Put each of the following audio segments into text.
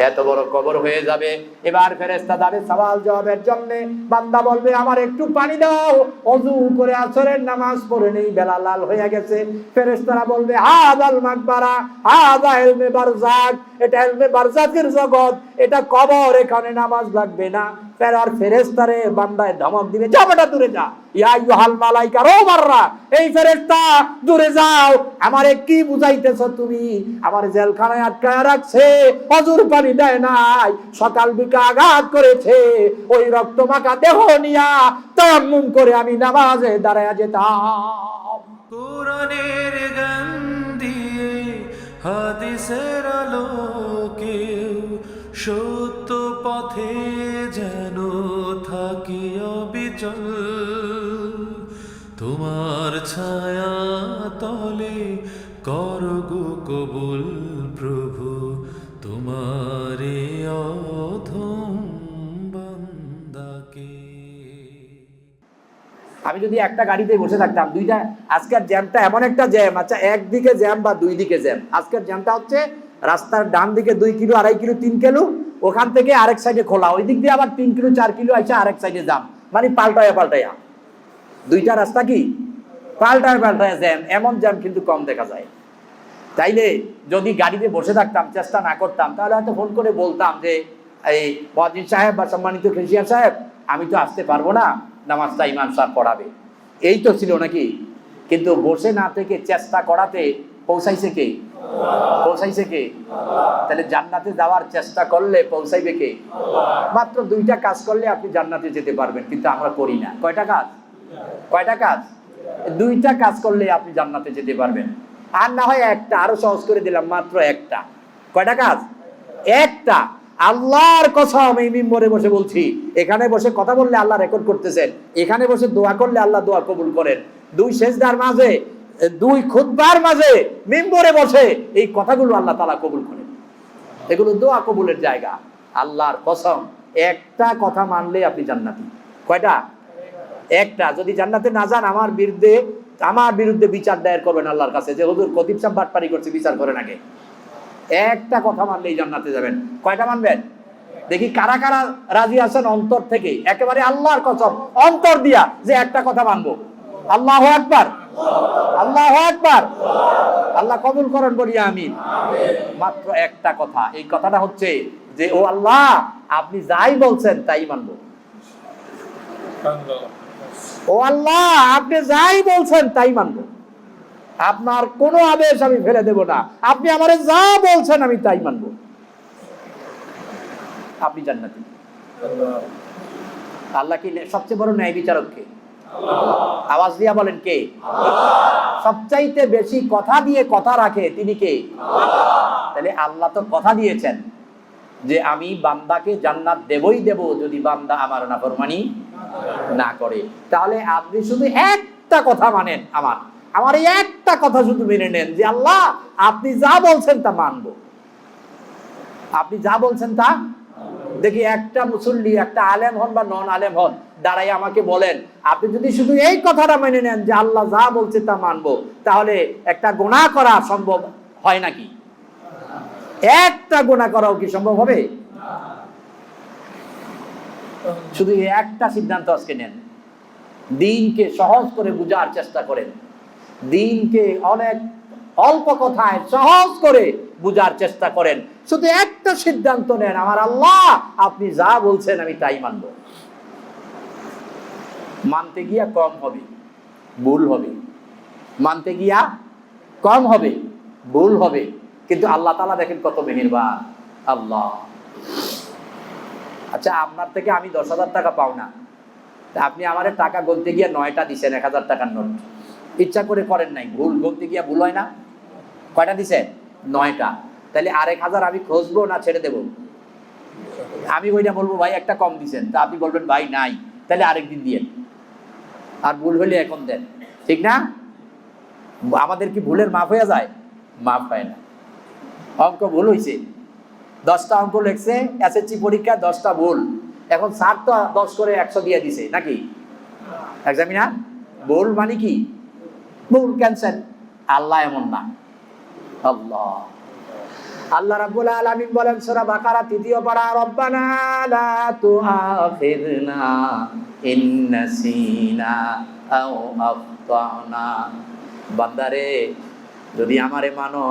এত বড় কবর হয়ে যাবে। এবার ফেরেশতা যাবে সওয়াল জবাবের জন্য। বান্দা বলবে আমার একটু পানি দাও, ওযু করে আসরের নামাজ পড়ে নেই, বেলা লাল হয়ে গেছে। ফেরেশতারা বলবে হাযাল মাকবারা, হাযা ইলমে বারযাক, এটা ইলমে বারযাকের জগৎ, এটা কবর, এখানে নামাজ লাগবে না। ফেরেশতারে বান্দায় ধমক দিবে, যা বেটা দূরে যা, ইয়া আইয়ুহাল মালাইকা রোমাররা, এই ফেরেশতা দূরে যাও, আমারে কি বুঝাইতেছো তুমি? আমার জেলখানায় আটকায় রাখছে, অজুর পানি দেয় নাই, সকাল বিকাল আঘাত করেছে, ওই রক্ত মাখা দেহ নিয়া তায়াম্মুম করে আমি নামাজে দাঁড়ায়া যেতাম। কোরআনের গান দিয়ে হাদিসের আলোকে সত্য পথে যেন থাকি অবিচল, তোমার ছায়া তলে করগো কবুল প্রভু, তোমারে অধম বান্দাকে। আমি যদি একটা গাড়িতে বসে থাকতাম, দুইটা, আজকের জ্যামটা এমন একটা জ্যাম, আচ্ছা একদিকে জ্যাম বা দুই দিকে জ্যাম, আজকের জ্যামটা হচ্ছে রাস্তার ডান দিকে 2 কিলো 2.5 কিলো 3 কিলো, ওখান থেকে আরেক সাইডে খোলা, ওই দিক দিয়ে আবার 3 কিলো 4 কিলো আইসা আরেক সাইডে জ্যাম, মানে পাল্টায়া দুইটা রাস্তা কি পাল্টায়া জ্যাম। এমন জ্যাম কিন্তু কম দেখা যায়। তাইলে যদি গাড়িতে বসে থাকতাম, চেষ্টা না করতাম, তাহলে হয়তো ফোন করে বলতাম যে এই মুয়াজ্জিন সাহেব বা সম্মানিত কেশিয়ার সাহেব, আমি তো আসতে পারবো না, নামাজটা ইমাম সাহেব পড়াবে, এই তো ছিল নাকি। কিন্তু বসে না থেকে চেষ্টা করাতে পৌঁছাইছে কে? তাহলে জান্নাতে যাওয়ার চেষ্টা করলে পৌঁছাইবে কে? মাত্র 2টা কাজ করলে আপনি জান্নাতে যেতে পারবেন, কিন্তু আমরা করি না। কয়টা কাজ? 2টা কাজ করলে আপনি জান্নাতে যেতে পারবেন, আর না হয় একটা, আরো সহজ করে দিলাম, মাত্র একটা। কয়টা কাজ? একটা। আল্লাহর কসম, এই মিম্বরে বসে বলছি, এখানে বসে কথা বললে আল্লাহ রেকর্ড করতেছেন, এখানে বসে দোয়া করলে আল্লাহ দোয়া কবুল করেন। 2 সেজদার মাঝে, 2 খুতবার মাঝে মিম্বরে বসে এই কথাগুলো আল্লাহ তাআলা কবুল করেন, এগুলো দোয়া কবুলের জায়গা। আল্লাহর কসম, একটা কথা মানলে আপনি জান্নাতি। কয়টা? একটা। যদি জান্নাতে না যান, আমার বিরুদ্ধে বিচার দায়ের করবেন আল্লাহর কাছে, যে হুজুর খতিব সাহেব বাটপারি করছে, বিচার করেন আগে। একটা কথা মানলেই জান্নাতে যাবেন। কয়টা মানবেন? দেখি কারা কারা রাজি আছেন অন্তর থেকে, একেবারে আল্লাহর কসম অন্তর দিয়া, যে একটা কথা মানবো। আল্লাহু আকবার, আল্লাহু আকবার। আল্লাহ কবুল করেন, বলি আমিন। মাত্র একটা কথা, এই কথাটা হচ্ছে যে ও আল্লাহ, আপনি যাই বলছেন তাই মানবো। ও আল্লাহ, আপনি যাই বলছেন তাই মানবো, আপনার কোনো আদেশ আমি ফেলে দেব না, আপনি আমারে যা বলছেন আমি তাই মানবো। আপনি জান্নাতি। আল্লাহ কি সবচেয়ে বড় ন্যায় বিচারক? কে? আওয়াজ দিয়া বলেন, কে? সবচাইতে বেশি কথা দিয়ে কথা রাখে তিনি কে? তাহলে আল্লাহ তো কথা দিয়েছেন যে আমি বান্দাকে জান্নাত দেবই দেব যদি বান্দা আমার নাফরমানি না করে। তাহলে আপনি শুধু একটা কথা মানেন, আমার এই একটা কথা শুধু মেনে নেন, যে আল্লাহ আপনি যা বলছেন তা মানবো, আপনি যা বলছেন তা। দেখি একটা মুসল্লি, একটা আলেম হন বা নন আলেম হন, দাঁড়াই আমাকে বলেন, আপনি যদি শুধু এই কথাটা মেনে নেন যে আল্লাহ যা বলছে তা মানবো, তাহলে একটা গুনাহ করা সম্ভব হয় নাকি? একটা গুনাহ করাও কি সম্ভব হবে? শুধু একটা সিদ্ধান্ত আজকে নেন, দ্বীনকে সহজ করে বুঝার চেষ্টা করেন, দ্বীনকে অনেক অল্প কথায় সহজ করে বুঝার চেষ্টা করেন। শুধু একটা সিদ্ধান্ত নেন, আমার আল্লাহ আপনি যা বলছেন আমি তাই মানব। মানতে গিয়া কম হবে, ভুল হবে, মানতে গিয়া কম হবে, ভুল হবে, কিন্তু আল্লাহ তাআলা দেখেন কত মেহেরবান আল্লাহ। আচ্ছা, আপনার থেকে আমি 10,000 টাকা পাও না, আপনি আমার টাকা গুনতে গিয়ে 9টা দিছেন 1000 টাকার নোট, ইচ্ছা করে করেন নাই, ভুল গুনতে গিয়া ভুল হয় না? কয়টা দিছেন? 9টা। তাহলে আর 1000 আমি খুঁজবো না ছেড়ে দেব? আমি ওইটা বলবো ভাই একটা কম দিছেন, তা আপনি বলবেন ভাই নাই, তাহলে আরেকদিন দিয়েন, আর ভুল হলে এখন দেন, ঠিক না? আমাদের কি ভুলের মাফ হয়ে যায়? মাফ হয় না। অঙ্ক ভুল হয়েছে, 10টা অঙ্ক লিখছে এসএসসি পরীক্ষা, 10টা ভুল, এখন স্যার তো 10 করে 100 দিয়ে দিছে নাকি এক্সামিনার? ভুল মানে কি? ভুল, ক্যান্সেল। আল্লাহ এমন না। আল্লাহ আল্লাহ রাব্বুল আলামিন বলেন সূরা বাকারা 3য় পারা, রব্বানা লা তুআখিযনা ইন নাসিনা আও আখতানা। বান্দারে যদি আমারে মানো,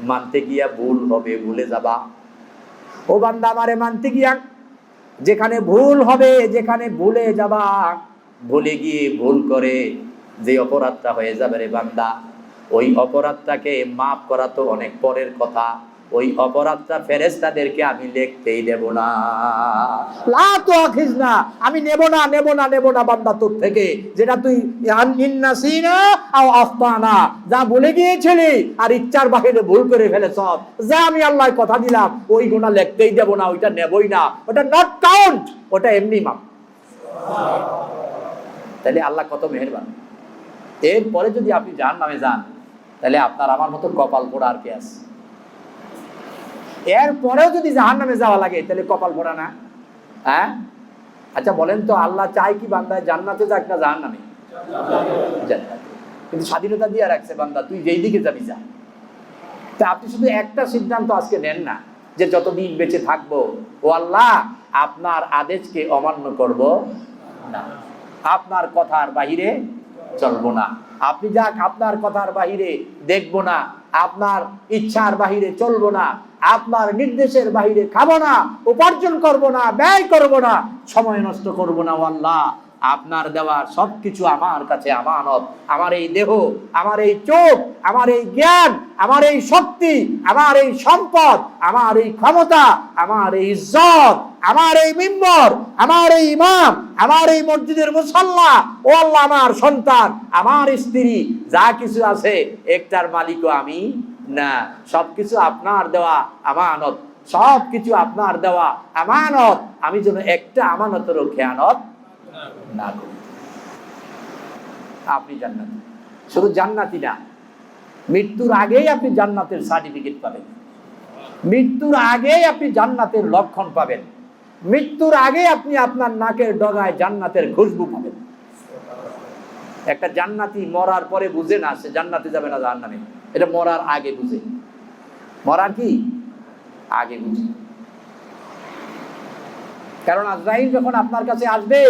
মানতে গিয়া ভুল হবে, ভুলে যাবা। ও বান্দা আমারে মানতে গিয়া যেখানে ভুল হবে, যেখানে ভুলে যাবা, ভুলে গিয়ে ভুল করে যে অপরাধটা হয়ে যাবে রে বান্দা, ওই অপরাধটাকে মাফ করা তো অনেক পরের কথা। ওই অপরাধটা ফেরেশতাদেরকে আমি লিখতেই দেব না। লা তুআখিযনা, আমি নেব না বান্দা তোর থেকে, যেটা তুই ইন্নাসিনা আও আখতানা, যা ভুলে গিয়েছিলি আর ইচ্ছার বাহিরে ভুল করে ফেলেছ, যা আমি আল্লাহ কথা দিলাম ওই গুনাহ লিখতেই দেব না, ওইটা নেবই না, ওটা নট কাউন্ট, ওটা এমনি মাপ। তাহলে আল্লাহ কত মেহেরবান। এরপরে যদি আপনি জাহান্নামে যান, তাহলে আপনার আমার মতো কপাল পোড়া আর কে আছে? এরপরেও যদি জাহান্নামে যাওয়া লাগে, তাহলে কপাল পোড়া না? হ্যাঁ, আচ্ছা বলেন তো, আল্লাহ চায় কি বান্দা জান্নাতে যাক না জাহান্নামে? জান্নাতে। কিন্তু স্বাধীনতা দিয়ে রাখছে, বান্দা তুই যেই দিকে যাবি যা। তা আপনি শুধু একটা সিদ্ধান্ত আজকে নেন না, যে যতদিন বেঁচে থাকবো, ও আল্লাহ আপনার আদেশকে অমান্য করব না, আপনার কথার বাহিরে চলবো না। আপনি যাক আপনার কথার বাহিরে দেখবো না, আপনার ইচ্ছার বাহিরে চলবো না, আপনার নির্দেশের বাহিরে খাবো না, উপার্জন করব না, ব্যয় করব না, সময় নষ্ট করব না। আল্লাহ আপনার দেওয়া সবকিছু আমার কাছে আমানত। আমার এই দেহ, আমার এই চোখ, আমার এই জ্ঞান, আমার এই শক্তি, আমার এই সম্পদ, আমার এই ক্ষমতা, আমার এই ইজ্জত, আমার এই মিম্বর, আমার এই ইমাম, আমার এই মসজিদের মুসাল্লা, ও আল্লাহ আমার সন্তান, আমার স্ত্রী, যা কিছু আছে একটার মালিকও আমি না। সবকিছু আপনার দেওয়া আমানত, সবকিছু আপনার দেওয়া আমানত। আমি যেন একটা আমানতেরও খেয়ানত না করি। আপনি জান্নাতি, শুধু জান্নাতি না, মৃত্যুর আগেই আপনি জান্নাতের সার্টিফিকেট পাবেন, মৃত্যুর আগেই আপনি জান্নাতের লক্ষণ পাবেন, মৃত্যুর আগে আপনি আপনার নাকের ডগায় জান্নাতের খুশবু পাবেন। একটা জান্নাতি মরার পরে বুঝে না সে জান্নাতে যাবে না জাহান্নামে, এটা মরার আগে বুঝে। মরার কি আগে বুঝে। কারণ আজরাইল যখন আপনার কাছে আসবে,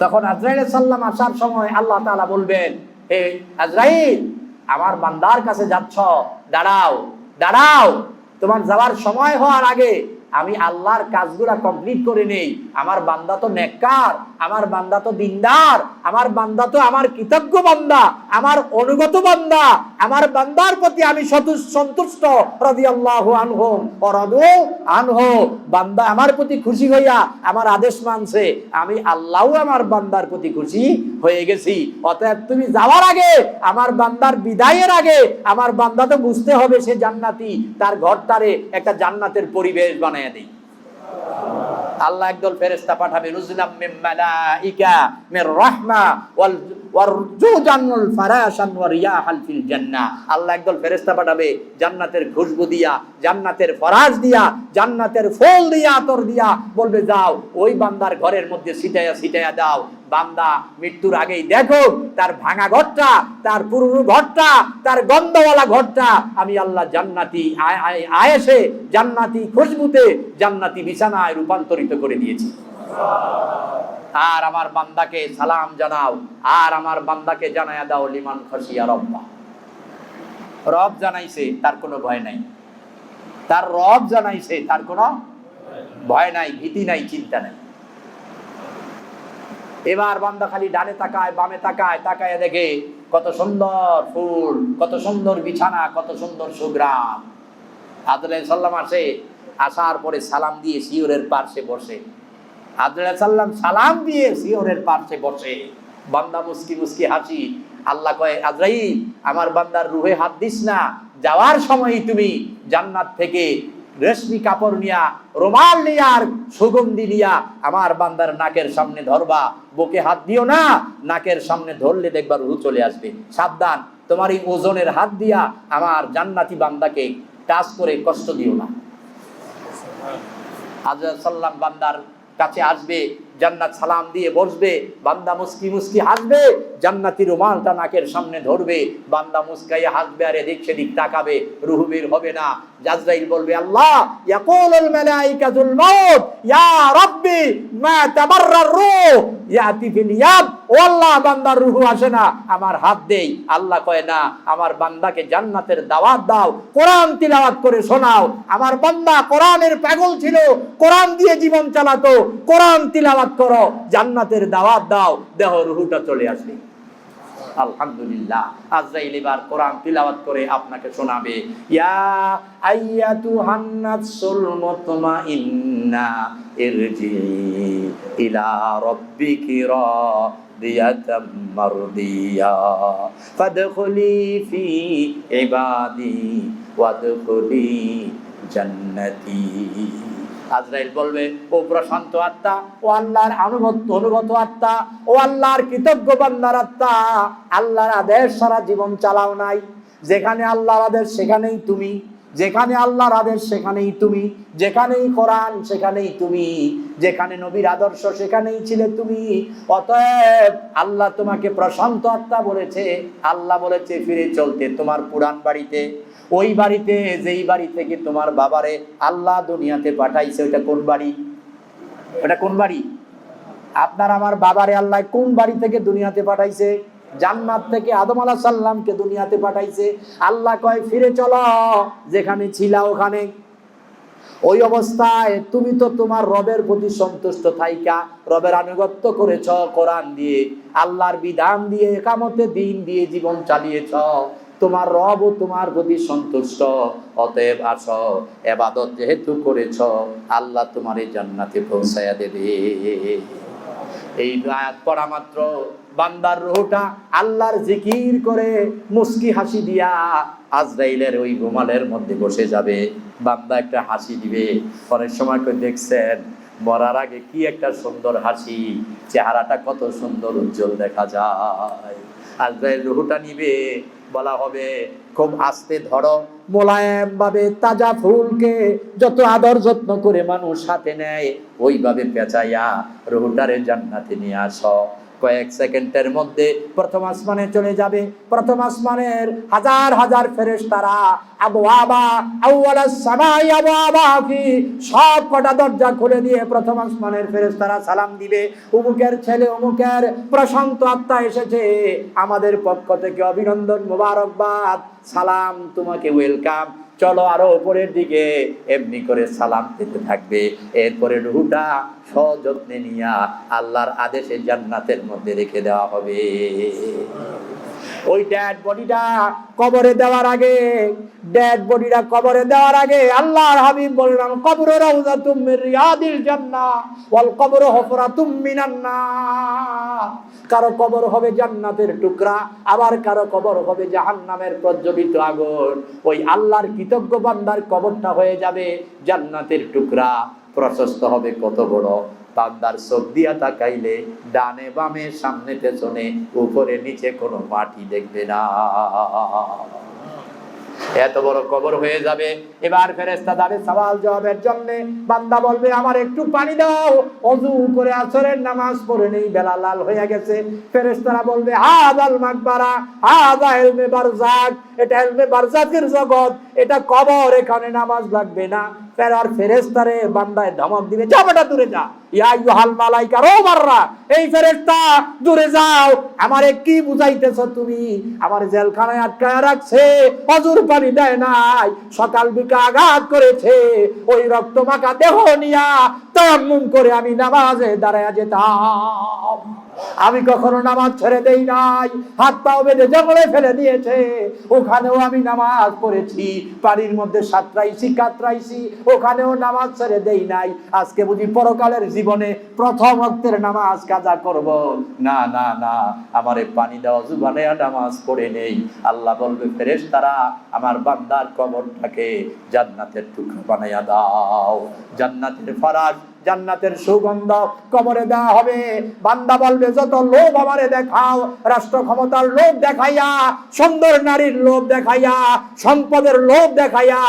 তখন আজরাইল সাল্লাম আসার সময় আল্লাহ তাআলা বলবেন, হে আজরাইল, আমার বান্দার কাছে যাচ্ছ, দাঁড়াও দাঁড়াও, তোমার যাওয়ার সময় হওয়ার আগে আমি আল্লাহর কাজগুলা কমপ্লিট করে নেই। আমার বান্দা তো নেককার, আমার বান্দা তো দিনদার, আমার বান্দা তো আমার কৃতজ্ঞ বান্দা, আমার অনুগত বান্দা, আমার বান্দার প্রতি আমি সন্তুষ্ট। রাদিয়াল্লাহু আনহুম ওয়া রাদু আনহু, বান্দা আমার প্রতি খুশি হইয়া আমার আদেশ মানছে, আমি আল্লাহও আমার বান্দার প্রতি খুশি হয়ে গেছি। অতএব তুমি যাওয়ার আগে, আমার বান্দার বিদায়ের আগে, আমার বান্দা তো বুঝতে হবে সে জান্নাতি, তার ঘরটারে একটা জান্নাতের পরিবেশ বানায় দেই। আল্লাহ একদল ফেরেশতা পাঠাবে, নুজুলাম মিন মালাইকা মির রাহমা ওয়াল ওয়ারজুজানুল ফারাশান ওয়া রিয়াহাল ফিল জান্নাহ। আল্লাহ একদল ফেরেশতা পাঠাবে জান্নাতের খুশবু দিয়া, জান্নাতের ফরাশ দিয়া, জান্নাতের ফুল দিয়া, আতর দিয়া, বলবে যাও ওই বান্দার ঘরের মধ্যে ছিটায়া ছিটায়া দাও। বান্দা মৃত্যুর আগেই দেখো তার ভাঙা ঘরটা, তার পুরনো ঘরটা, তার গন্ধওয়ালা ঘরটা আমি আল্লাহ জান্নাতি আয়েশে, জান্নাতি খুশবুতে, জান্নাতি বিছানায় রূপান্তরিত করে দিয়েছি। আর আমার বান্দাকে সালাম জানাও, আর আমার বান্দাকে জানায়া দাও লিমান খাশিয়া রব্বা। রব জানাইছে, তার কোনো ভয় নাই, তার রব জানাইছে, তার কোনো ভয় নাই, ভীতি নাই, চিন্তা নাই। এবার বান্দা খালি ডানে তাকায়, বামে তাকায়, তাকায় দেখে কত সুন্দর ফুল, কত সুন্দর বিছানা, কত সুন্দর সুগ্রাম। আব্দুল্লাহ সাল্লাম আসে, আসার পরে সালাম দিয়ে শিওরের পার্শ্বে বসে। আব্দুল্লাহ সাল্লাম সালাম দিয়ে শিওরের পার্শ্বে বসে, বান্দা মুস্কি মুস্কি হাসি। আল্লাহ কয়, আজরাইল, আমার বান্দার রুহে হাত দিস না, যাওয়ার সময় তুমি জান্নাত থেকে রেশমি কাপড় নিয়া, রুমাল নিয়া, আর সুগন্ধি নিয়া আমার বান্দার নাকের সামনে ধরবা, বুকে হাত দিও না, নাকের সামনে ধরলে দেখবা রুহ চলে আসবে। সাবধান, তোমার এই ওজনের হাত দিয়া আমার জান্নাতি বান্দাকে টাচ করে কষ্ট দিও না। আজরাইল সাল্লাম বান্দার কাছে আসবে, জান্নাত সালাম দিয়ে বসবে, বান্দা মুস্কি মুস্কি হাসবে, জান্নাতি রুমালটা নাকের সামনে ধরবে, বান্দা মুস্কাইয়া হাসবে আর এদিক সেদিক তাকাবে, রূহ বের হবে না। আজরাইল বলবে আল্লাহ, ইয়াকুলুল মালাইকাতুল মাউত ইয়া রাব্বি মা তাবাররার রূহ ইয়াতি ফিল ইয়াদ, ও আল্লাহ বান্দার রূহ আসে না, আমার হাত দেই। আল্লাহ কয় না, আমার বান্দাকে জান্নাতের দাওয়াত দাও, কোরআন তিলাওয়াত করে শোনাও। আমার বান্দা কোরআনের পাগল ছিল, কোরআন দিয়ে জীবন চালাতো, কোরআন তিলাওয়াত করো, জান্নাতের দাওয়াত দাও, দেহ রূহটা চলে আসবে। আলহামদুলিল্লাহ, আজরাইল এবার কোরআন তিলাওয়াত করে আপনাকে শোনাবে। ইয়া আইয়াতুহান নাফসুল মুতমাইন্না ইরজিই ইলা রাব্বিকি রাদিয়াতাম মারদিয়া ফাদখুলি ফি ইবাদি ওয়াদখুলি জান্নাতি। আজরাইল বলবে, ও প্রশান্ত আত্মা, ও আল্লাহর অনুগত আত্মা, ও আল্লাহর কৃতজ্ঞ বান্দার আত্মা, আল্লাহর আদেশ সারা জীবন চালাও নাই। যেখানে আল্লাহর আদেশ সেখানেই তুমি, যেখানে আল্লাহর আদেশ সেখানেই তুমি, যেখানেই কোরআন সেখানেই তুমি, যেখানে নবীর আদর্শ সেখানেই ছিলে তুমি। অতএব আল্লাহ তোমাকে প্রশান্ত আত্মা বলেছে। আল্লাহ বলেছে ফিরে চলতে তোমার পুরান বাড়িতে, ওই বাড়িতে যেই বাড়ি থেকে তোমার বাবারে আল্লাহ দুনিয়াতে পাঠাইছে। ওইটা কোন বাড়ি? ওটা কোন বাড়ি? আপনার আমার বাবারে আল্লাহ কোন বাড়ি থেকে দুনিয়াতে পাঠাইছে? জান্নাত থেকে আদম আলাইহিস সালামকে দুনিয়াতে পাঠাইছে। আল্লাহ কয় ফিরে চলো, যেখানে ছিলা ওখানে। ওই অবস্থায় তুমি তো তোমার রবের প্রতি সন্তুষ্ট থাইকা রবের আনুগত্য করেছ, কোরআন দিয়ে, আল্লাহর বিধান দিয়ে, ইকামতে দিন দিয়ে জীবন চালিয়েছ। তোমার রব ও তোমার প্রতি সন্তুষ্ট। অতএব আসো, ইবাদত যেহেতু করেছ, আল্লাহ তোমার এই জান্নাতে পৌঁছায়া দেবে। এই আয়াত পড়া মাত্র বান্দার রূহটা আল্লাহর জিকির করে মুস্কি হাসি দিয়া আজরাইলের ওই রুমালের মধ্যে বসে যাবে। বান্দা একটা হাসি দিবে। অনেক সময় করে দেখছেন মরার আগে কি একটা সুন্দর হাসি, চেহারাটা কত সুন্দর উজ্জ্বল দেখা যায়। আজরাইল রূহটা নিবে, বলা হবে খুব আস্তে ধরো, মোলায়েম ভাবে তাজা ফুলকে যত আদর যত্ন করে মানুষ হাতে নেয়, ওইভাবে পেঁচাইয়া রূহটারে জান্নাতে নিয়ে আসো। কয়েক সেকেন্ডের মধ্যে প্রথম আসমানে চলে যাবে। প্রথম আসমানের হাজার হাজার ফেরেশতারা আবওয়াবা আউয়ালাস সামাই আবওয়াবা ফি, সব কটা দরজা খুলে দিয়ে প্রথম আসমানের ফেরেশতারা সালাম দিবে, অমুকের ছেলে অমুকের প্রশান্ত আত্মা এসেছে, আমাদের পক্ষ থেকে অভিনন্দন, মোবারকবাদ, সালাম, তোমাকে ওয়েলকাম, চলো আরো উপরের দিকে। এমনি করে সালাম দিতে থাকবে। এরপরে রূহটা সযত্নে নিয়া আল্লাহর আদেশে জান্নাতের মধ্যে রেখে দেওয়া হবে। ওই ডেড বডিটা কবরে দেওয়ার আগে আল্লাহর হাবিব বললেন, কবর রাউযাতুম মির রিয়াদিল জান্নাহ ওয়াল কবর হুফরাতুম মিনান নার। কারো কবর হবে জান্নাতের টুকরা, আবার কারো কবর হবে জাহান্নামের প্রজ্বলিত আগুন। ওই আল্লাহর কৃতজ্ঞ বান্দার কবরটা হয়ে যাবে জান্নাতের টুকরা। প্রশস্ত হবে কত বড়! বান্দার চোখ দিয়া তাকাইলে ডানে বামে সামনে পেছনে উপরে নিচে কোনো মাটি দেখবে না। এত বড় কবর হয়ে যাবে। এবার ফেরেশতা যাবে সওয়াল জবাবের জন্য। বান্দা বলবে, আমার একটু পানি দাও, ওযু করে আসরের নামাজ পড়ে নেই, বেলা লাল হয়ে গেছে। ফেরেশতারা বলবে, হাযাল মাকবারা, হাযা ইলমে বারযাক, এটা ইলমে বারযাকের জগৎ, এটা কবর, এখানে নামাজ লাগবে না। আর ফেরেশতারে বান্দায় ধমক দিবে, যা বেটা দূরে যা, ইয়া আইয়ুহাল মালাইকা রুমাররা, এই ফেরেশতা দূরে যাও, আমারে কি বুঝাইতেছ তুমি? আমার জেলখানায় আটকায় রাখছে, ওযুর পানি দেয় নাই, সকাল বিকাল আঘাত করেছে, ওই রক্তমাখা দেহ নিয়া তায়াম্মুম করে আমি নামাজে দাঁড়ায়া যেতাম। আমি কখনো নামাজ ছেড়ে দেই নাই, হাত পাও বেঁধে জঙ্গলে ফেলে দিয়েছে, ওখানেও আমি নামাজ পড়েছি, পানির মধ্যে সাঁতরাইছি কাতরাইছি, ওখানেও নামাজ ছেড়ে দেই নাই। আজকে বুঝি পরকালের জীবনে প্রথম ওয়াক্তের নামাজ কাজা করব? না না না, আমারে পানি দাও, জুবানে নামাজ পড়ে নেই। আল্লাহ বলবে, ফেরেশতারা আমার বান্দার কবরটাকে জান্নাতের টুকরা বানাইয়া দাও, জান্নাতের ফরাশ, জান্নাতের সুগন্ধ কবরে দেওয়া হবে। বান্দা বলবে যত লোভ আমারে দেখাও, রাষ্ট্র ক্ষমতার লোভ দেখাইয়া, সুন্দর নারীর লোভ দেখাইয়া, সম্পদের লোভ দেখাইয়া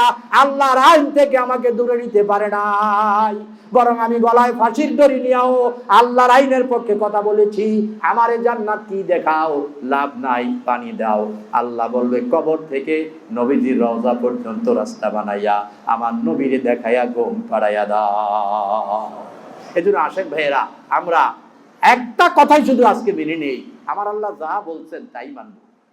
আল্লাহর আইন থেকে আমাকে দূরে নিতে পারে নাই। বরং আমি গলায় ফাঁসির দড়ি নিয়েও আল্লাহর আইনের পক্ষে কথা বলেছি, আমারে জান্নাত কি দেখাও, লাভ নাই, পানি দাও। আল্লাহ বলবে কবর থেকে নবীজির রওজা পর্যন্ত রাস্তা বানাইয়া আমার নবীরে দেখাইয়া ঘুম পাড়াইয়া দাও। এজন্য আশেক ভাইয়েরা, আমরা একটা কথাই শুধু আজকে মেনে নেই, আমার আল্লাহ যা বলছেন তাই মানব।